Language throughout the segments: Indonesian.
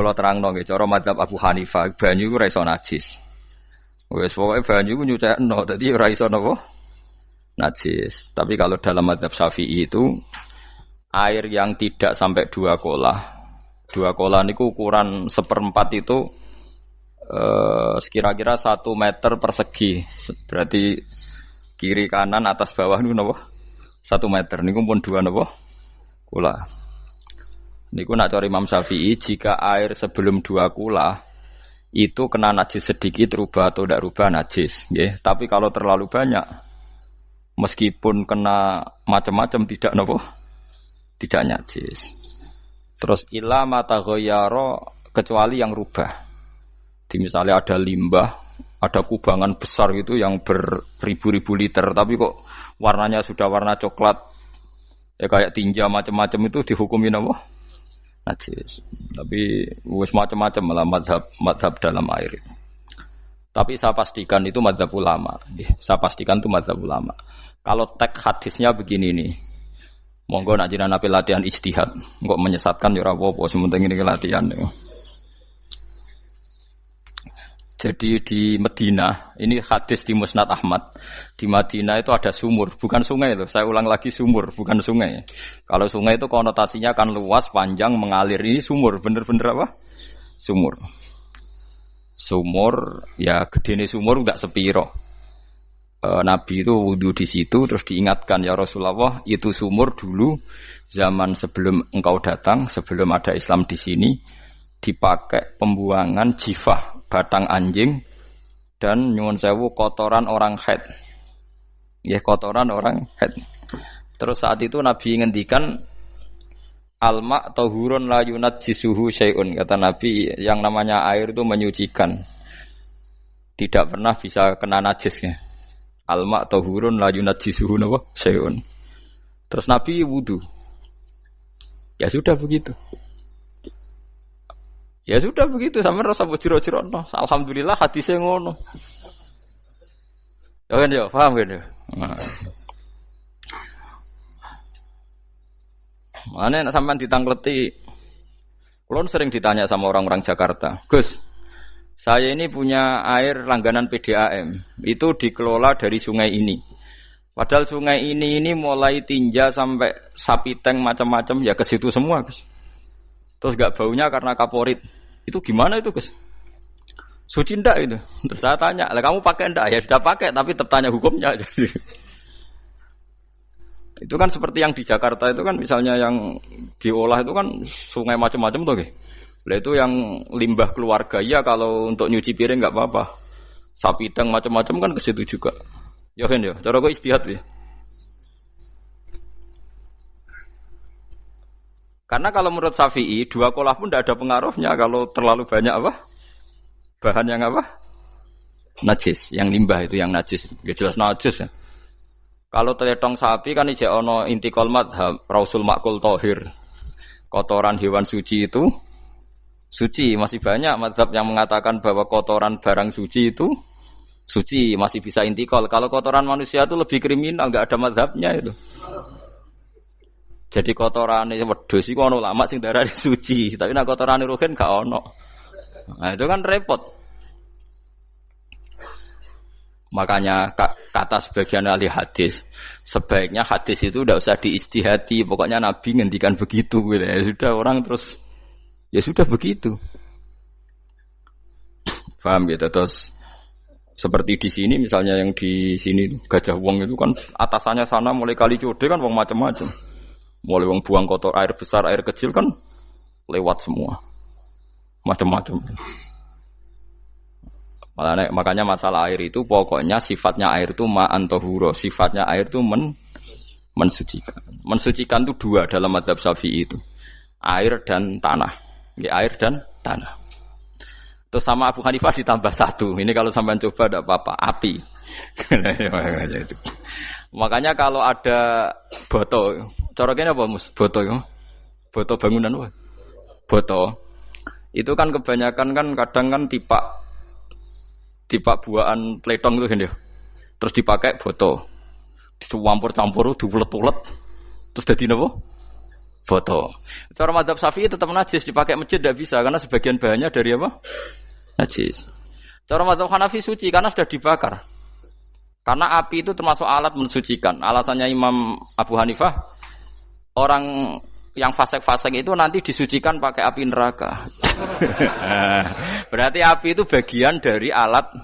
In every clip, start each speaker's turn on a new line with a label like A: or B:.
A: kula terangno nggih cara madzhab Abu Hanifah banyu iku ora iso najis. Wis pokoke banyu iku nyucekno dadi ora iso napa najis. Tapi kalau dalam madzhab Syafi'i itu air yang tidak sampai 2 kolah. 2 kolah niku ukuran 1/4 itu sekira-kira 1 meter persegi. Berarti kiri kanan atas bawah niku napa? 1 meter niku pun 2 napa? Kolah. Niku nak cara Imam Syafi'i jika air sebelum 2 kolah itu kena najis sedikit rubah atau tidak rubah najis, nggih. Tapi kalau terlalu banyak meskipun kena macam-macam tidak napa? Tidak najis. Terus ila mata ghayyara kecuali yang rubah. Di misalnya ada limbah, ada kubangan besar gitu yang beribu-ribu liter, tapi kok warnanya sudah warna coklat, ya kayak tinja macam-macam itu dihukumin apa? Najis. Tapi wis macam-macam malah madhab dalam air itu. Tapi saya pastikan itu madhab ulama. Saya pastikan itu madhab ulama. Kalau teks hadisnya begini nih, monggo nak jenengan ape latihan ijtihad, kok menyesatkan ya ora apa-apa, sementing ini latihan. Jadi di Madinah, ini hadis di Musnad Ahmad. Di Madinah itu ada sumur, bukan sungai loh. Saya ulang lagi sumur, bukan sungai. Kalau sungai itu konotasinya kan luas, panjang, mengalir. Ini sumur, bener-bener apa? Sumur. Sumur, ya gedene sumur enggak sepiro. Nabi itu wudu di situ, terus diingatkan ya Rasulullah, itu sumur dulu zaman sebelum engkau datang, sebelum ada Islam di sini, dipakai pembuangan jifah, batang anjing dan nyuwun sewu kotoran orang haid. Ya kotoran orang haid. Terus saat itu Nabi ngendikan alma tahurun la yunajjisuhu syai'un. Kata Nabi yang namanya air itu menyucikan. Tidak pernah bisa kena najisnya. Alma tahurun la yunajjisuhu syai'un. Terus Nabi wudu. Ya sudah begitu. Ya sudah begitu sampe rasa bojiro-jiro no. Alhamdulillah hadise ngono. Ya kan ya, paham kan ya? Mane nek sampean ditangleti. Kulon sering ditanya sama orang-orang Jakarta, "Gus, saya ini punya air langganan PDAM. Itu dikelola dari sungai ini. Padahal sungai ini mulai tinja sampai sapi tank macam-macam ya ke situ semua, Gus. Terus gak baunya karena kaporit. Itu gimana itu, Gus? Suci ndak itu? Terus saya tanya, lah kamu pakai ndak? Ya sudah pakai, tapi tetap tanya hukumnya. Itu kan seperti yang di Jakarta itu kan misalnya yang diolah itu kan sungai macam-macam tuh, Gus. Lah itu yang limbah keluarga ya kalau untuk nyuci piring nggak apa-apa. Sapi tank macam-macam kan ke situ juga. Ya kan ya, cara kok istihad ya. Karena kalau menurut Syafi'i 2 kolah pun tidak ada pengaruhnya kalau terlalu banyak apa? Bahan yang apa? Najis, yang limbah itu yang najis. Ya jelas najis ya. Kalau teletong sapi kan ijek ono intikal madhab Rasul Makul Tohir. Kotoran hewan suci itu suci, masih banyak madhab yang mengatakan bahwa kotoran barang suci itu suci, masih bisa intikal. Kalau kotoran manusia itu lebih kriminal, enggak ada madhabnya itu. Jadi kotorane wedhus iku ana ulama sing darani suci, tapi nek kotorane ruhin gak ono. Nah, itu kan repot. Makanya kata sebagian ahli hadis, sebaiknya hadis itu tidak usah diistihati, pokoknya Nabi ngendikan begitu gitu. Ya sudah orang terus ya sudah begitu. Paham gitu terus seperti di sini misalnya yang di sini Gajah Wong itu kan atasannya sana mulai kali Code kan wong macam-macam. Mulai wong buang kotor air besar, air kecil kan lewat semua. Macam-macam. Makanya masalah air itu pokoknya sifatnya air itu ma'an tahura, sifatnya air itu mensucikan. Mensucikan itu 2 dalam mazhab Syafi'i itu. Air dan tanah. Ya, air dan tanah. Terus sama Abu Hanifah ditambah 1. Ini kalau sampean coba tidak apa-apa, api. Makanya kalau ada boto, cara kene apa Mus? Boto ya. Boto bangunan wae. Boto. Itu kan kebanyakan kan kadang kan tipak buahan pletong itu kan ya. Terus dipakai boto. Dicampur-campur diulet-ulet. Terus dadi napa? foto. Cara madzhab Syafi'i tetap najis, dipakai masjid tidak bisa karena sebagian bahannya dari apa? Najis. Cara madzhab Hanafi suci karena sudah dibakar. Karena api itu termasuk alat mensucikan. Alasannya Imam Abu Hanifah, orang yang fasik-fasik itu nanti disucikan pakai api neraka. Berarti api itu bagian dari alat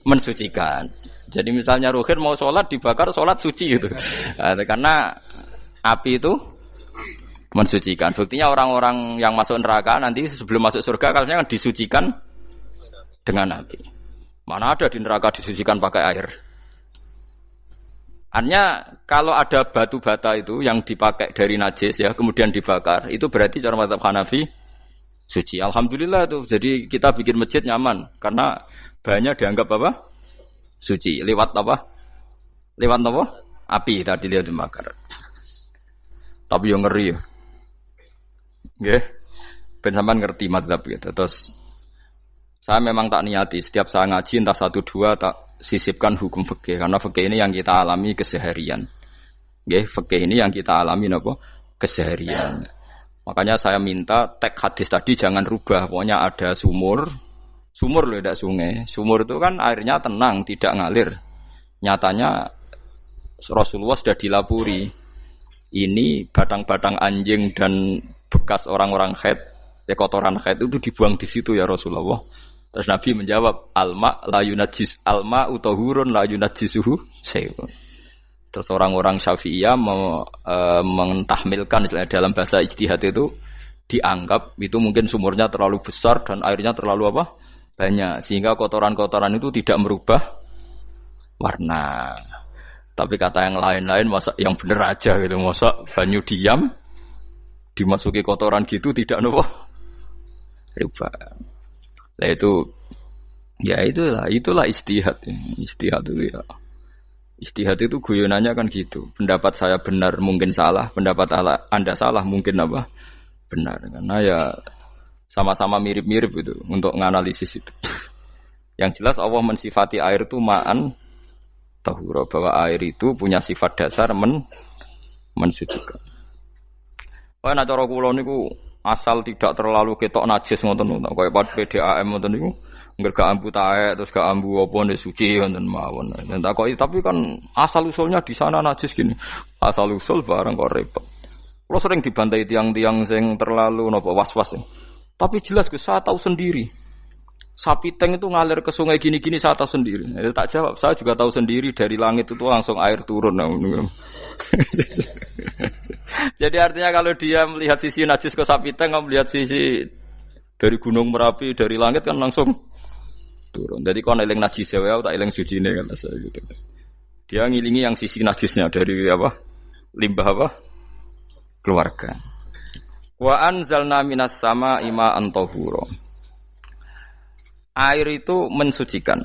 A: mensucikan. Jadi misalnya Ruhin mau sholat dibakar, sholat suci gitu. Karena api itu mensucikan. Buktinya orang-orang yang masuk neraka nanti sebelum masuk surga kalanya kan disucikan dengan api. Mana ada di neraka disucikan pakai air? Artinya kalau ada batu bata itu yang dipakai dari najis ya kemudian dibakar itu berarti cara mazhab Hanafi suci. Alhamdulillah itu. Jadi kita bikin masjid nyaman karena bahannya dianggap apa? Suci. Lewat apa? Lewat apa? Api tadi dia dibakar. Tapi yang ngeri ya. Nggih. Ben sampean ngerti mazhab gitu. Terus saya memang tak niati setiap saya ngaji entah 1 2 tak sisipkan hukum fikih karena fikih ini yang kita alami keseharian. Nggih, fikih ini yang kita alami napa? Keseharian. Makanya saya minta teks hadis tadi jangan rubah. Pokoknya ada sumur. Sumur loh, tidak sungai. Sumur itu kan airnya tenang, tidak ngalir. Nyatanya Rasulullah sudah dilapuri. Ini batang-batang anjing dan bekas orang-orang haid, kotoran haid itu dibuang di situ ya Rasulullah. Terus Nabi menjawab, alma la yunajjis alma utahurun la yunajjisuhu syai'un. Terus orang-orang Syafi'iyah mentahmilkan dalam bahasa ijtihad itu dianggap itu mungkin sumurnya terlalu besar dan airnya terlalu apa? Banyak sehingga kotoran-kotoran itu tidak merubah warna. Tapi kata yang lain-lain masa yang bener aja gitu, masa banyu diam dimasuki kotoran gitu tidak rubah. Nah itu ya itulah ijtihad. Ijtihad itu ya. Ijtihad itu guyonannya kan gitu. Pendapat saya benar mungkin salah, pendapat Anda salah mungkin apa? Benar. Karena ya sama-sama mirip-mirip itu untuk menganalisis itu. Yang jelas Allah mensifati air itu ma'an tahura, bahwa air itu punya sifat dasar mensucikan. Wah nek cara kula niku asal tidak terlalu ketok najis ngoten niku. Kaya PDAM ngoten niku enggak ambu taek terus gak ambu apa nek suci ngoten mawon. Tapi kan asal usulnya di sana najis gini. Asal usul barang kok repot. Kula sering dibantai tiang-tiang sing terlalu napa was-was. Tapi jelas saya tahu sendiri. Sapi teng itu ngalir ke sungai gini-gini saya tahu sendiri. Tak jawab, saya juga tahu sendiri dari langit itu langsung air turun. Jadi artinya kalau dia melihat sisi najis ke sapi teng, melihat sisi dari gunung Merapi, dari langit kan langsung turun. Jadi kalau eling najis ya, tak eling sucine kan saya gitu. Dia ngilingi yang sisi najisnya dari apa? Limbah apa? Keluarga. Wa anzalna minas sama'i ma'an tahura. Air itu mensucikan.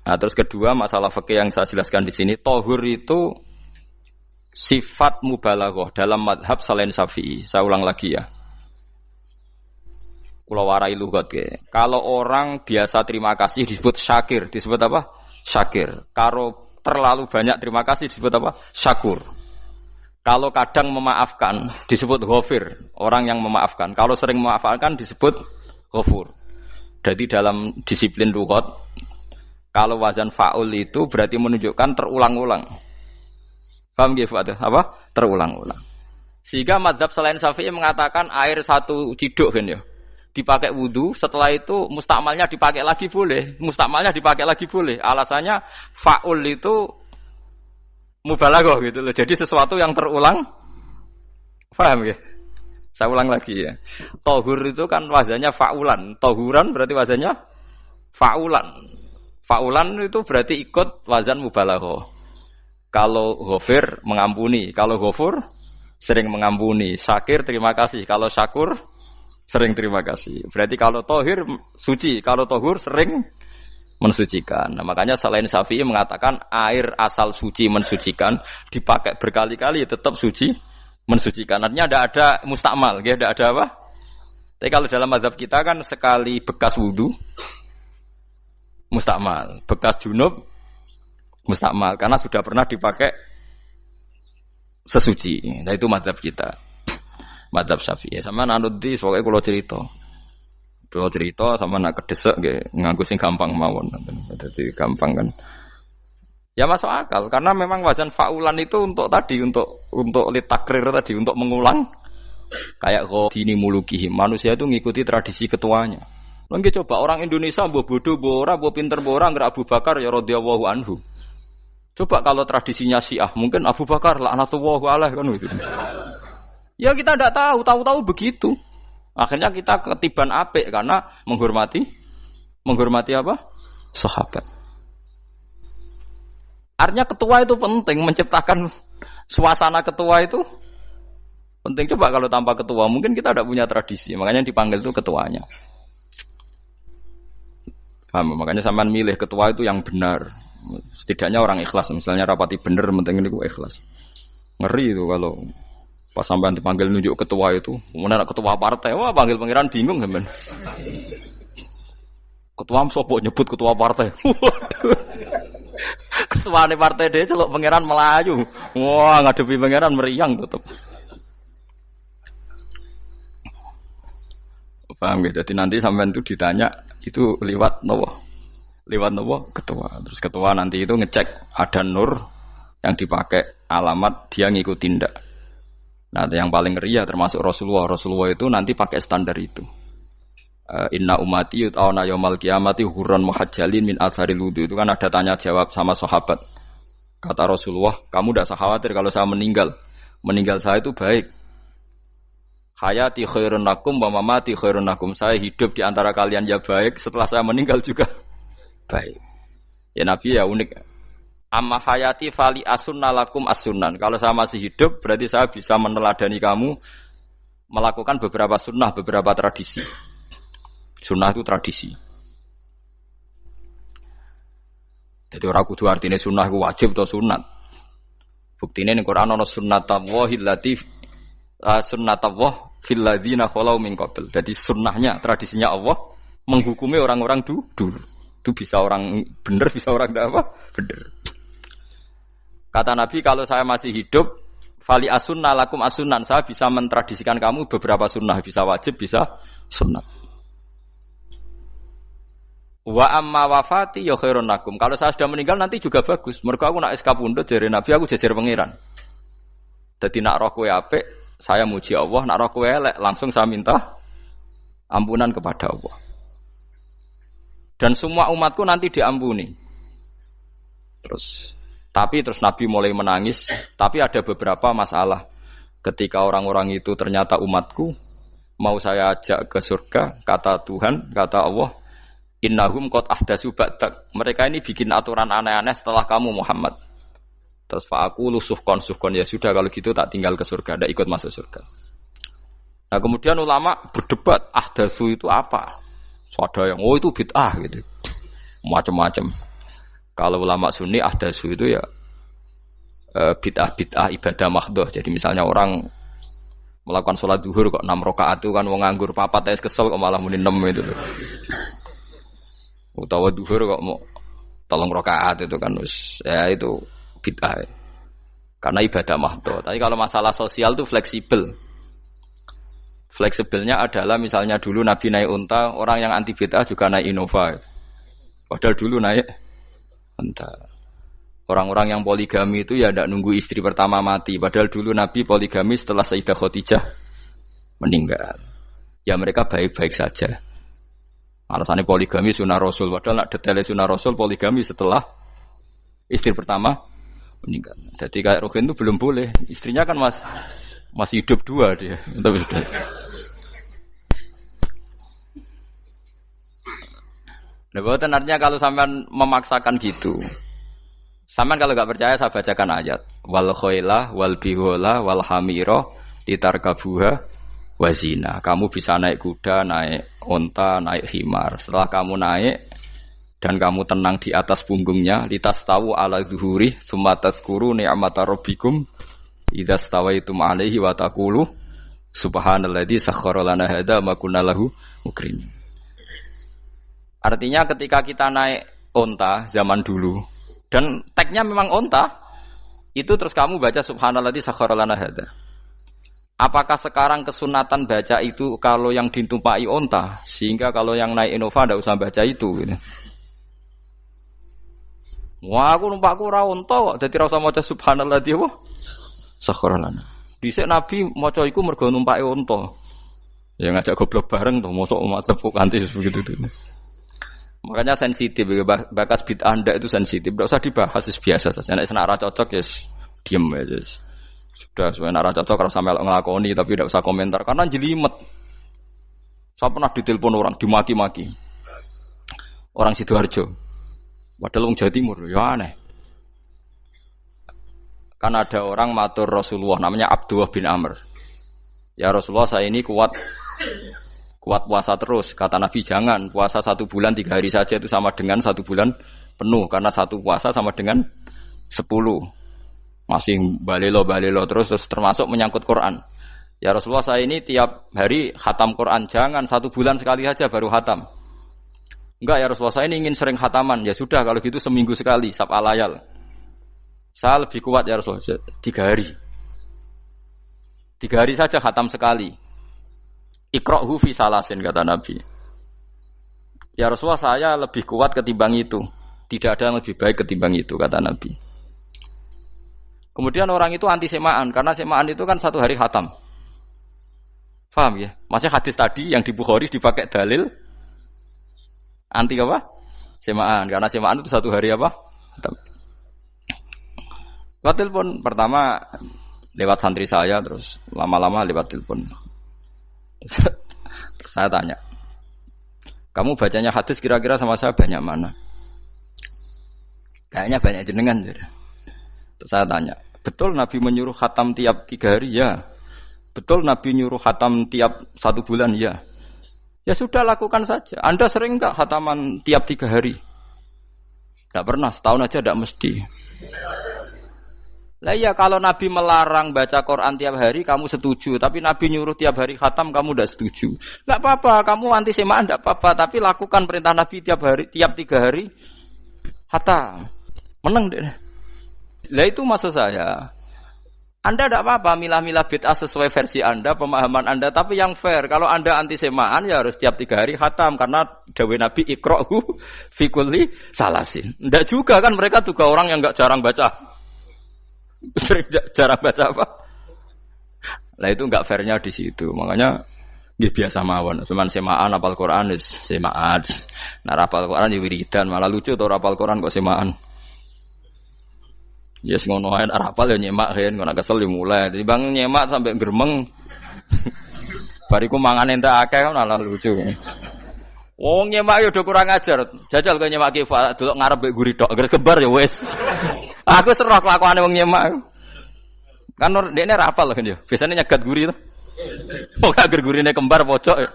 A: Nah, terus kedua masalah fikih yang saya jelaskan di sini, tahur itu sifat mubalaghah dalam madhab selain Syafi'i. Saya ulang lagi ya. Kula warai lugat ke. Kalau orang biasa terima kasih disebut syakir, disebut apa? Syakir. Kalau terlalu banyak terima kasih disebut apa? Syakur. Kalau kadang memaafkan disebut ghafir, orang yang memaafkan. Kalau sering memaafkan disebut ghafur. Jadi dalam disiplin lughat kalau wazan fa'ul itu berarti menunjukkan terulang-ulang. Paham nggih Pak? Apa? Terulang-ulang. Sehingga mazhab selain Syafi'i mengatakan air satu ciduk kan ya. Dipakai wudu, setelah itu mustakmalnya dipakai lagi boleh. Mustakmalnya dipakai lagi boleh. Alasannya fa'ul itu mubalaghah gitu loh. Jadi sesuatu yang terulang. Paham nggih? Saya ulang lagi ya. Tahur itu kan wazannya fa'ulan. Tahuran berarti wazannya fa'ulan. Fa'ulan itu berarti ikut wazan mubalaghah. Kalau ghafir mengampuni, kalau ghafur sering mengampuni. Syakir terima kasih, kalau syakur sering terima kasih. Berarti kalau tahir suci, kalau tahur sering mensucikan. Nah, makanya selain Syafi'i mengatakan air asal suci mensucikan, dipakai berkali-kali tetap suci mensucikan. Artinya tidak ada mustakmal, ya, tidak ada apa. Tapi kalau dalam mazhab kita kan sekali bekas wudu mustakmal, bekas junub mustakmal karena sudah pernah dipakai sesuci. Nah itu mazhab kita. Madzhab Syafi'i. Sama anut di pokoke kula cerita. Kula cerita sama nak kedesek nggih nganggo sing gampang mawon. Dadi gampang kan. Ya masuk akal karena memang wazan faulan itu untuk tadi untuk litakrir tadi untuk mengulang kayak dini mulukihi. Manusia itu ngikuti tradisi ketuanya. Lagi coba orang Indonesia mbok bodoh mbok ora mbok pinter mbok ora ngger Abu Bakar ya radhiyallahu anhu. Coba kalau tradisinya Syiah mungkin Abu Bakar laknatullah alaihi kan gitu. Ya kita tidak tahu begitu. Akhirnya kita ketiban apik karena menghormati apa? Sahabat. Artinya ketua itu penting, menciptakan suasana ketua itu penting. Coba kalau tanpa ketua mungkin kita tidak punya tradisi, makanya dipanggil itu ketuanya. Paham? Makanya sampean milih ketua itu yang benar. Setidaknya orang ikhlas, misalnya rapati bener penting ini ikhlas. Ngeri itu kalau pas sampean dipanggil nunjuk ketua itu, kemudian ketua partai, wah panggil pangeran bingung sampean. Ketua sopo nyebut ketua partai. Waduh. Ketuane partai dia celuk pangeran Melayu. Wah, ngadepi pangeran meriang tetep. Paham gitu. Jadi nanti sampean itu ditanya itu lewat nopo? Lewat nopo? Ketua. Terus ketua nanti itu ngecek ada nur yang dipakai alamat dia ngikutin ndak. Nah, yang paling ngeri ya termasuk Rasulullah. Rasulullah itu nanti pakai standar itu. Inna ummati yut'auna yaumal qiyamati hurran muhajjalin min atharil wudu. Itu kan ada tanya jawab sama sahabat. Kata Rasulullah, kamu tidak usah khawatir kalau saya meninggal. Meninggal saya itu baik. Hayati khairun lakum wa mamati khairun lakum. Saya hidup di antara kalian ya baik, setelah saya meninggal juga baik. Ya Nabi ya unik. Amma hayati fali asunna lakum as-sunan. Kalau saya masih hidup, berarti saya bisa meneladani kamu melakukan beberapa sunnah, beberapa tradisi. Sunnah itu tradisi. Jadi orang kudu artinya sunnah itu wajib atau sunat. Buktinya di Quran ada sunnatullah fil ladzina khalau min qabl. Jadi sunnahnya, tradisinya Allah menghukumi orang-orang dulu. Itu bisa orang benar, bisa orang tidak apa? Benar. Kata Nabi, kalau saya masih hidup, fali asunna lakum asunan, saya bisa mentradisikan kamu beberapa sunnah, bisa wajib, bisa sunnah. Wa amma wafati ya khairun lakum. Kalau saya sudah meninggal nanti juga bagus. Mergo aku nak SK pundhut jare Nabi aku jejer pangeran. Dadi nak roh kowe apik, saya muji Allah, nak roh kowe elek, langsung saya minta ampunan kepada Allah. Dan semua umatku nanti diampuni. Tapi terus Nabi mulai menangis. Tapi ada beberapa masalah. Ketika orang-orang itu ternyata umatku, mau saya ajak ke surga, kata Tuhan, kata Allah, innahum qad ahdatsu ba'dak. Mereka ini bikin aturan aneh-aneh setelah kamu Muhammad. Terus aku suhkon ya sudah kalau gitu tak tinggal ke surga, tidak ikut masuk surga. Nah kemudian ulama berdebat ahdatsu itu apa? So, ada yang itu bid'ah gitu, macam-macam. Kalau ulama Sunni ahdatsu itu ya bid'ah ibadah mahdhah. Jadi misalnya orang melakukan sholat zuhur kok 6 rakaat itu kan wong nganggur papat es kesel kok malah muni 6 itu tuh. Utawa zuhur kok mau 3 rakaat itu kan ya itu bid'ah. Karena ibadah mahdhah. Tapi kalau masalah sosial itu fleksibel. Fleksibelnya adalah misalnya dulu Nabi naik unta, orang yang anti bid'ah juga naik Innova. Padahal dulu naik unta. Orang-orang yang poligami itu ya tidak nunggu istri pertama mati. Padahal dulu Nabi poligami setelah Sayyidah Khadijah meninggal. Ya mereka baik-baik saja. Alasannya poligami sunnah Rasul. Padahal nak detailnya sunnah Rasul poligami setelah istri pertama meninggal. Jadi kayak Ruhin itu belum boleh. Istrinya kan masih hidup 2 dia. Nah, bahkan artinya kalau sampean memaksakan gitu, sampean kalau nggak percaya saya bacakan ayat. Wal khailah wal bihola wal hamira litarkabuha wazina. Kamu bisa naik kuda, naik onta, naik himar. Setelah kamu naik dan kamu tenang di atas punggungnya, litas tahu ala zuhuri, sumatas kuru ni'mata rabbikum, idza stawaitum alaihi wa taqulu subhanalladzi sakhkhara lana hadza ma kunna lahu mukrim. Artinya ketika kita naik onta zaman dulu dan tagnya memang onta, itu terus kamu baca subhanalladzi sakhkhara lana hadza. Apakah sekarang kesunatan baca itu kalau yang ditumpai onta, sehingga kalau yang naik Innova tidak usah baca itu? Gitu. Wah, aku numpakku ora onta kok, dadi ora usah maca subhanallah dia apa? Sakharan. Dhisik Nabi maca iku mergo numpake onta. Ya ngajak goblok bareng tuh, mosok tepuk kanthi begitu tuh. Makanya sensitif, bakas bid'ah ndak itu sensitif, enggak usah dibahas, biasa saja. Nek senara cocok ya diem aja. Sudah, sebenarnya nara cocok kalau sampai ngelakoni tapi tidak usah komentar karena jelimet. Saya pernah ditelepon orang, dimaki-maki. Orang Sidoarjo. Padahal orang Jawa Timur, ya aneh. Kan ada orang matur Rasulullah namanya Abdullah bin Amr. Ya Rasulullah, saya ini kuat puasa terus. Kata Nabi, jangan puasa 1 bulan 3 hari saja itu sama dengan 1 bulan penuh karena 1 puasa sama dengan 10. Masih balelo terus termasuk menyangkut Quran. Ya Rasulullah, saya ini tiap hari khatam Quran, jangan 1 bulan sekali saja baru khatam. Enggak ya Rasulullah, saya ini ingin sering khataman. Ya sudah kalau gitu seminggu sekali sab'a layal. Saya lebih kuat ya Rasulullah, 3 hari. 3 hari saja khatam sekali. Iqra'hu fi salasin kata Nabi. Ya Rasulullah, saya lebih kuat ketimbang itu. Tidak ada yang lebih baik ketimbang itu kata Nabi. Kemudian orang itu anti semaan karena semaan itu kan 1 hari khatam. Paham ya? Maksudnya hadis tadi yang di Bukhari dipakai dalil anti apa? Semaan karena semaan itu 1 hari apa? Khatam. Lewat telepon pertama lewat santri saya, terus lama-lama lewat telepon. Terus saya tanya, kamu bacanya hadis kira-kira sama saya banyak mana? Kayaknya banyak jenengan. Terus saya tanya, betul Nabi menyuruh khatam tiap 3 hari? Ya. Betul Nabi nyuruh khatam tiap 1 bulan? Ya. Ya sudah, lakukan saja. Anda sering enggak khataman tiap 3 hari? Enggak pernah, setahun aja enggak mesti. Lah iya, kalau Nabi melarang baca Quran tiap hari kamu setuju, tapi Nabi nyuruh tiap hari khatam kamu enggak setuju. Enggak apa-apa, kamu anti semaan enggak apa-apa, tapi lakukan perintah Nabi tiap 3 hari khatam. Menang deh. Lah itu maksud saya. Anda tidak apa-apa milah-milah bid'ah sesuai versi Anda, pemahaman Anda, tapi yang fair. Kalau Anda anti semaan ya harus tiap 3 hari khatam karena dawuh Nabi iqra'hu fi kulli salasin. Enggak juga kan, mereka juga orang yang enggak jarang baca. Jarang baca apa? Lah itu enggak fairnya di situ. Makanya dia biasa mawon. Cuman semaan apal Quran wis semaan. Nah apal Quran ya wiridan, malah lucu to apal Quran kok semaan. Ya yes, ngono ae arep apal ya nyemak kan, ngono kesel mulai. Jadi bang nyemak sampai gremeng. Bariku mangan entek akeh kan malah lucu. Wong nyemak yo do kurang ajar. Jajal kok nyemak ki delok ngarep mbek guri tok, gres kebar ya wis. Aku serah kelakuane wong nyemak. Kan dekne ra apal kan yo. Biasane nyegat guri to. Kok agar gurine kembar pojok ya.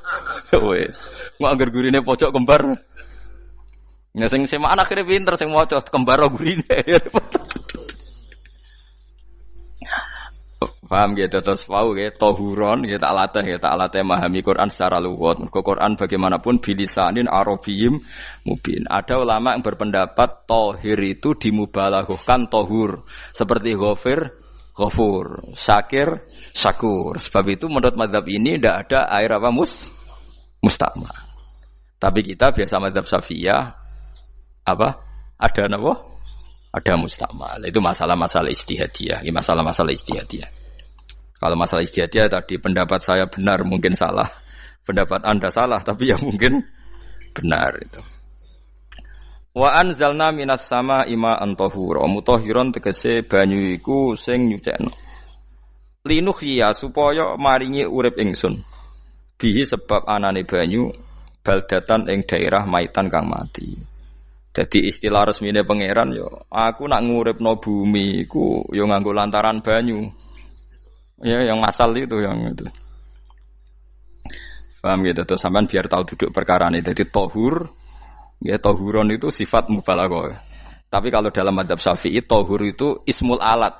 A: Wis. Kok agar gurine pojok kembar. Ya sing semak akhire pinter sing maca kembar gurine. Paham gitu, terus paham gitu, tohuron gitu, tak latih memahami Quran secara luwat. Quran bagaimanapun bilisanin arabiyim mubin. Ada ulama yang berpendapat tohir itu dimubalaghahkan tohur, seperti ghafur, syakir, syakur. Sebab itu menurut mazhab ini tidak ada air apa musta'mal. Tapi kita biasa mazhab Syafi'iyah apa? Ada apa? Ada musta'mal. Itu masalah-masalah ijtihadiyah, masalah-masalah ijtihadiyah. Kalau masalah ijtihadiyah tadi pendapat saya benar mungkin salah, pendapat Anda salah tapi ya mungkin benar itu. Wa anzalna minas sama ma'an tahura, mutahhiron tegese banyu iku sing nyucekno. Linuhya supaya maringi urip ingsun. Bihi sebab anane banyu baldatan ing daerah maitan kang mati. Jadi istilah resmine pangeran yo, aku nak nguripno bumi iku yo nganggo lantaran banyu. Ya, yang masal itu yang itu. Paham gitu, terus sampean biar tahu duduk perkara ini. Jadi tohur, ya tohuron itu sifat mubalaghah. Tapi kalau dalam mazhab Syafi'i tohur itu ismul alat.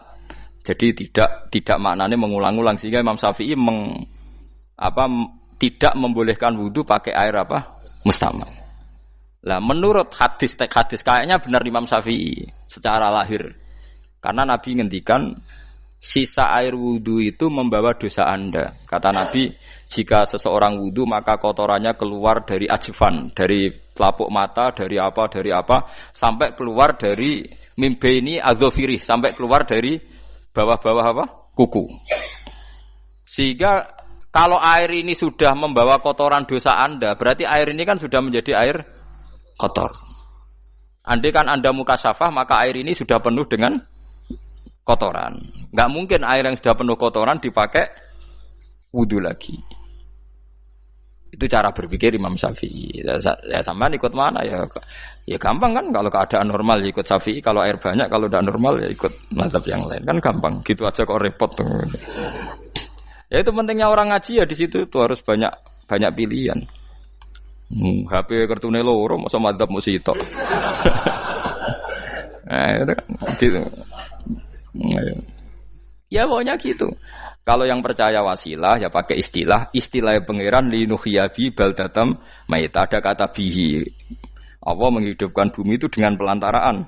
A: Jadi tidak maknanya mengulang-ulang sehingga Imam Syafi'i tidak membolehkan wudu pakai air apa? Mustamal. Lah menurut hadis kayaknya benar Imam Syafi'i secara lahir. Karena Nabi ngendikan sisa air wudu itu membawa dosa Anda. Kata Nabi, jika seseorang wudu maka kotorannya keluar dari ajfan, dari pelapuk mata, dari apa, sampai keluar dari mimbaini adzofirih, sampai keluar dari bawah-bawah apa? Kuku. Sehingga kalau air ini sudah membawa kotoran dosa Anda, berarti air ini kan sudah menjadi air kotor. Andai kan Anda mukasyafah, maka air ini sudah penuh dengan kotoran. Enggak mungkin air yang sudah penuh kotoran dipakai wudu lagi. Itu cara berpikir Imam Syafi'i. Ya sampean ikut mana ya? Ya gampang kan kalau keadaan normal ya ikut Syafi'i, kalau air banyak, kalau tidak normal ya ikut mazhab yang lain. Kan gampang. Gitu aja kok repot tuh. Ya itu pentingnya orang ngaji ya di situ tuh harus banyak pilihan. HP kartune loro masa madzhab mesti tok. Nah, itu kan gitu. Ya pokoknya gitu. Kalau yang percaya wasilah ya pakai istilah pangeran linuhyabi baldatam maita, ada kata bihi. Allah menghidupkan bumi itu dengan pelantaraan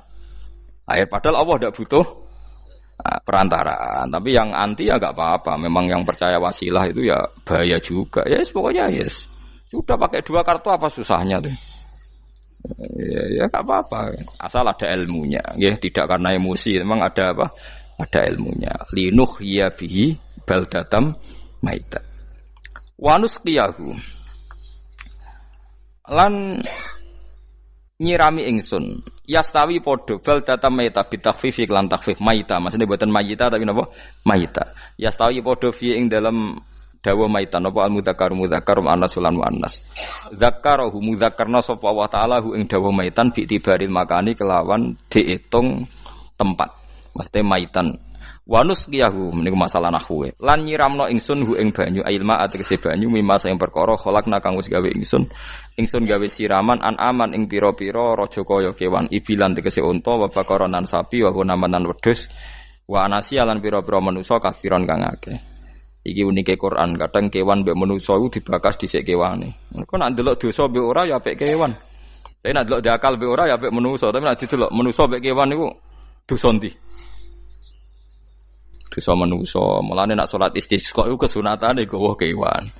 A: air, padahal Allah tidak butuh perantaraan. Tapi yang anti ya enggak apa-apa. Memang yang percaya wasilah itu ya bahaya juga. Yes, pokoknya yes. Sudah pakai 2 kartu apa susahnya tuh? Ya enggak apa-apa. Asal ada ilmunya, ya tidak karena emosi. Memang ada apa? Ada ilmunya. Linuh ya bihi baldatam maita. Wanus qiyahu. Lan nyirami ingsun yastawi podo baldatam maita bitakhfif lan takhfif maita, maksudnya buatan mayita tapi napa maita. Yastawi podo fi ing dalam dawa maita napa al mudzakkar muannas lan muannas. Zakkarahu mudzakkarna sapa Allah taala hu ing dawa maitan bi tibaril makani kelawan diitung tempat. Maksudnya maitan. Wanus qiyahu meniku masalah nahwu. Lan nyiramno ingsun hu ing banyu ilma ategese banyu mimma sing perkara kholakna kang wis gawe ingsun gawe siraman an aman ing pira-pira raja kaya kewan ibilan tegese unta wa bakaronan sapi wa hunamanan wedhus wa anasi lan pira-pira manusa kasiron kang akeh. Iki unike Quran, kadang kewan mbek manusa iku dibakas dhisik kewane. Engko nek ndelok dosa mbek ora ya apik kewan. Tapi nek ndelok diakal mbek ora ya apik manusa, tapi nek didelok manusa mbek kewan niku dosa ndi? Dosa manusa. Mulane nek salat istisqa iku kesunatane gawa kewan.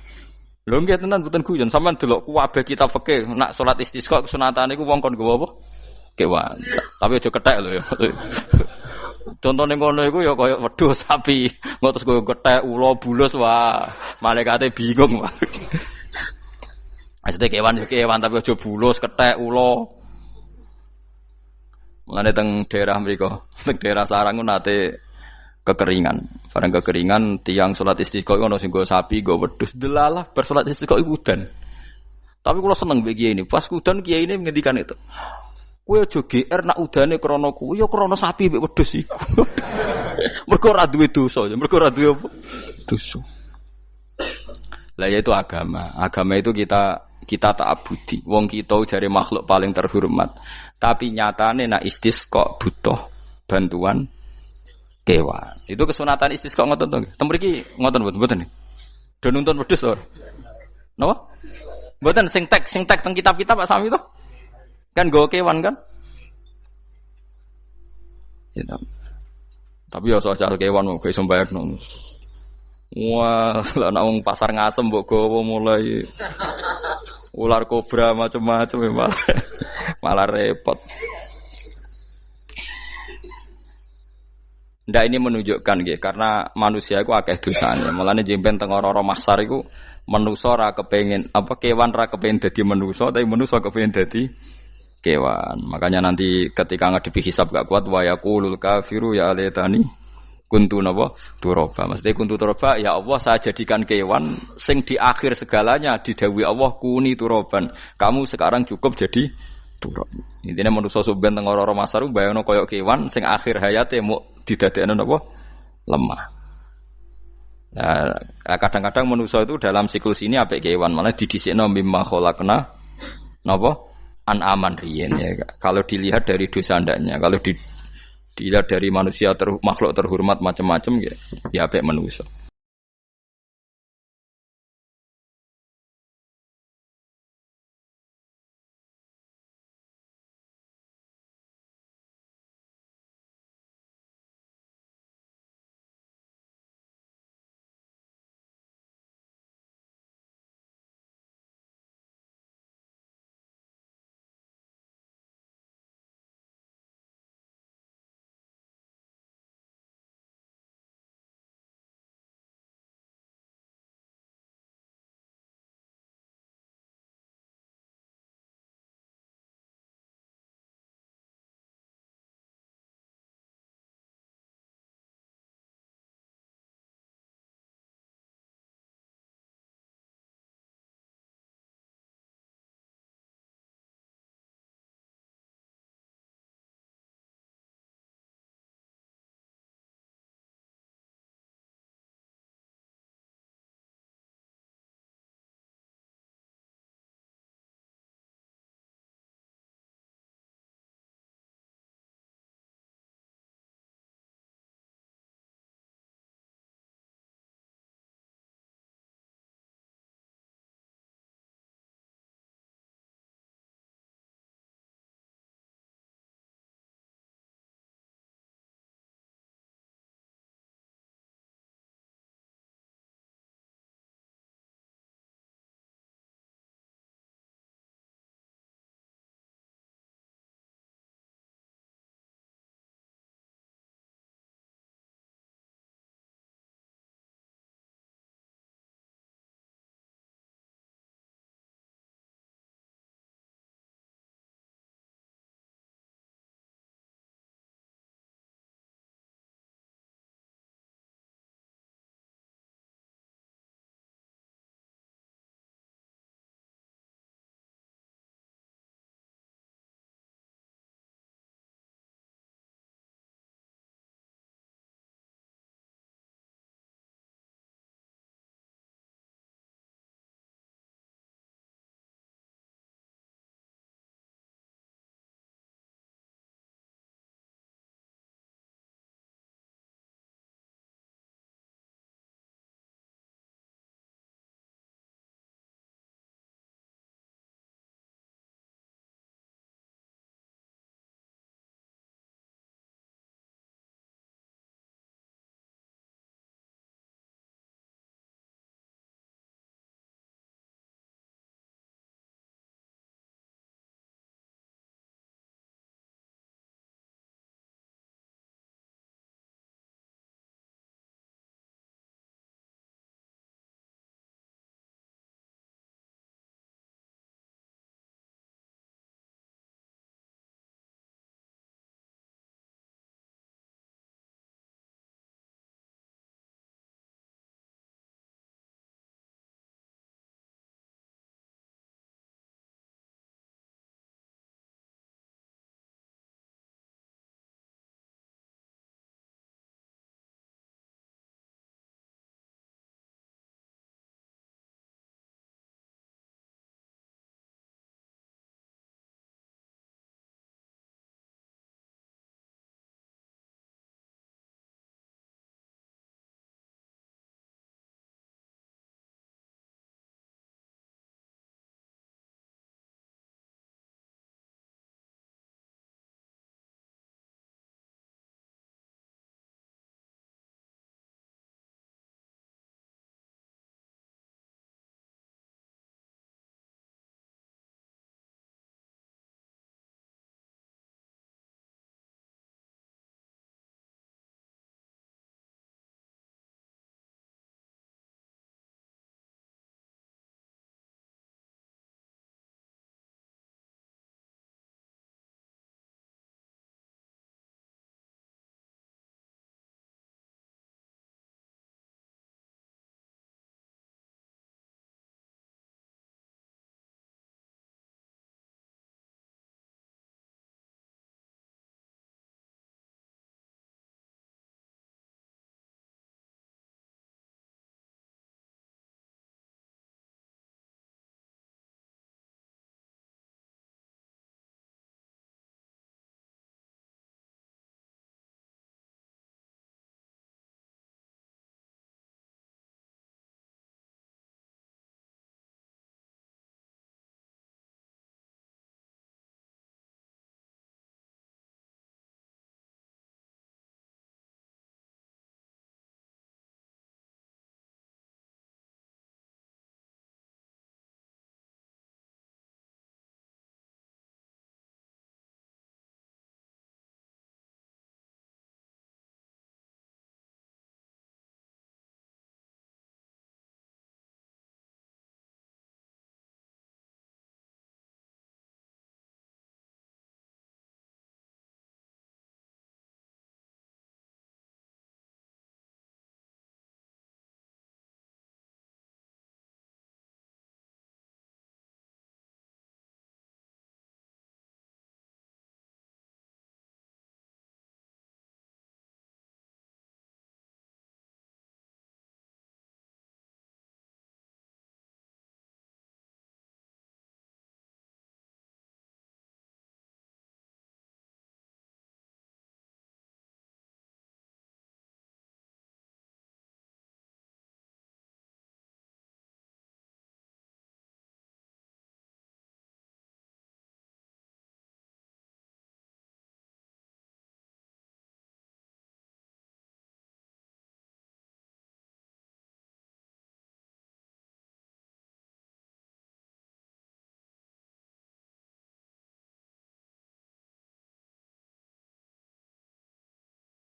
A: Lho nggih tenan mboten guyon, sampean delok kabeh kitab fikih nek salat istisqa kesunatane iku wong kon gawa apa? Kewan. Tapi aja kethek lho ya. Contone ngono iku ya kaya wedhus sapi, ngotos koyo kethek ula bulus wah, malaikate bingung. Maksudnya kewan tapi aja bulus, kethek ula. Mulane teng daerah mriku, teng daerah Sarang nate kekeringan. Bareng kekeringan tiang salat istisqa ono sing nggo sapi, nggo wedhus. Delalah bar salat istisqa iku udan. Tapi kula seneng mbek kiai ini. Pas udan kiai ini ngendikan itu. Kowe aja GR nak udane krana kuwi ya krana sapi mbek wedhus iku. Mergo ora duwe dosa, mergo ora duwe apa? Dosa. Lah yaitu agama. Agama itu kita ta'abudi. Wong kita jare makhluk paling terhormat. Tapi nyatane nak istisqa butuh bantuan kewan. Itu kesunatan istisqa ngoten to. Tem mriki ngoten mboten. Do nuntun wedhus to. Napa? Mboten sing tek teng kitab-kitab Pak Sami to. Kan go kewan kan? Ya, tapi ya soal kewan mau iso mbayakno. Wah, lah nek wong pasar ngasem mbok gowo mulai ular kobra macam-macam malah repot. Ndak ini menunjukkan nggih karena manusia iku akeh dosane. Mulane jemben teng ora-ora mahsyar iku manusa ra kepengin apa kewan ra kepengin dadi manusa tapi manusa kepengin dadi kewan. Makanya nanti ketika ngadepi hisab gak kuat wa yaqulul kafiru ya laitani kuntu napa turaba. Maksudnya kuntu turaba ya Allah saya jadikan kewan sing di akhir segalanya didhawuhi Allah kuni turaban. Kamu sekarang cukup jadi turab. Intine manusa sampeyan teng ora-ora masaru bayangno kaya kewan sing akhir hayate mau didadekno napa lemah. Nah, kadang-kadang manusa itu dalam siklus ini apik kewan malah didhisikno mimma khalaqna napa an-aman riyen ya. Kalau dilihat dari dosa ndaknya, kalau dilihat dari manusia makhluk terhormat macam-macam ya apik manusia.